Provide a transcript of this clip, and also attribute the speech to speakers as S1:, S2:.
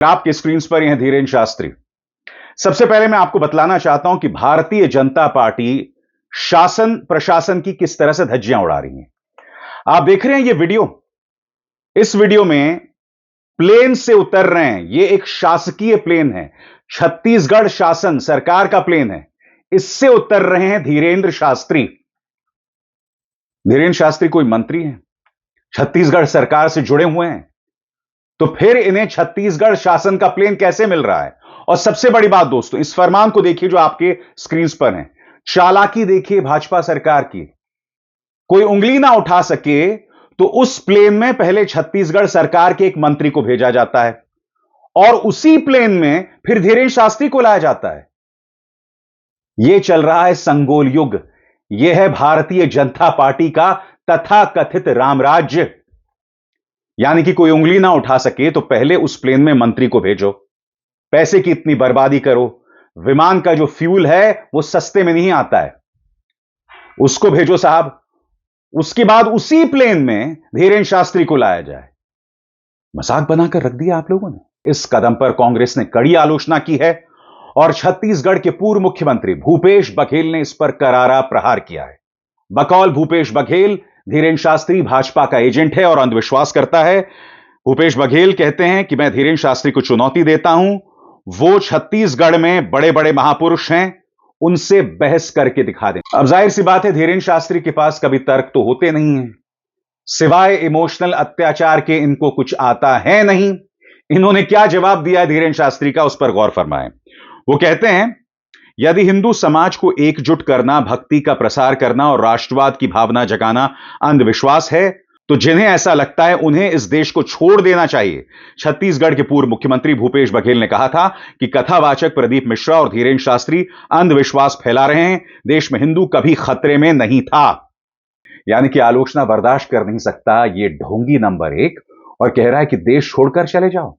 S1: आपके स्क्रीन पर यह धीरेन्द्र शास्त्री। सबसे पहले मैं आपको बतलाना चाहता हूं कि भारतीय जनता पार्टी शासन प्रशासन की किस तरह से धज्जियां उड़ा रही है। आप देख रहे हैं ये वीडियो, इस वीडियो में प्लेन से उतर रहे हैं। ये एक शासकीय प्लेन है, छत्तीसगढ़ शासन सरकार का प्लेन है। इससे उतर रहे हैं धीरेन्द्र शास्त्री। धीरेन्द्र शास्त्री कोई मंत्री हैं, छत्तीसगढ़ सरकार से जुड़े हुए हैं, तो फिर इन्हें छत्तीसगढ़ शासन का प्लेन कैसे मिल रहा है? और सबसे बड़ी बात दोस्तों, इस फरमान को देखिए जो आपके स्क्रीन पर है। चालाकी देखिए भाजपा सरकार की। कोई उंगली ना उठा सके तो उस प्लेन में पहले छत्तीसगढ़ सरकार के एक मंत्री को भेजा जाता है और उसी प्लेन में फिर धीरेन्द्र शास्त्री को लाया जाता है। यह चल रहा है संगोल युग। यह है भारतीय जनता पार्टी का तथाकथित रामराज्य। यानी कि कोई उंगली ना उठा सके तो पहले उस प्लेन में मंत्री को भेजो, पैसे की इतनी बर्बादी करो। विमान का जो फ्यूल है वो सस्ते में नहीं आता है, उसको भेजो साहब। उसके बाद उसी प्लेन में धीरेन्द्र शास्त्री को लाया जाए। मजाक बनाकर रख दिया आप लोगों ने। इस कदम पर कांग्रेस ने कड़ी आलोचना की है और छत्तीसगढ़ के पूर्व मुख्यमंत्री भूपेश बघेल ने इस पर करारा प्रहार किया है। बकौल भूपेश बघेल, धीरेन्द्र शास्त्री भाजपा का एजेंट है और अंधविश्वास करता है। भूपेश बघेल कहते हैं कि मैं धीरेन्द्र शास्त्री को चुनौती देता हूं, वो छत्तीसगढ़ में बड़े बड़े महापुरुष हैं, उनसे बहस करके दिखा दें। अब जाहिर सी बात है धीरेन्द्र शास्त्री के पास कभी तर्क तो होते नहीं हैं, सिवाय इमोशनल अत्याचार के इनको कुछ आता है नहीं। इन्होंने क्या जवाब दिया धीरेन्द्र शास्त्री का, उस पर गौर फरमाएं। वो कहते हैं, यदि हिंदू समाज को एकजुट करना, भक्ति का प्रसार करना और राष्ट्रवाद की भावना जगाना अंधविश्वास है, तो जिन्हें ऐसा लगता है उन्हें इस देश को छोड़ देना चाहिए। छत्तीसगढ़ के पूर्व मुख्यमंत्री भूपेश बघेल ने कहा था कि कथावाचक प्रदीप मिश्रा और धीरेन्द्र शास्त्री अंधविश्वास फैला रहे हैं। देश में हिंदू कभी खतरे में नहीं था। यानी कि आलोचना बर्दाश्त कर नहीं सकता ये ढोंगी नंबर 1 और कह रहा है कि देश छोड़कर चले जाओ।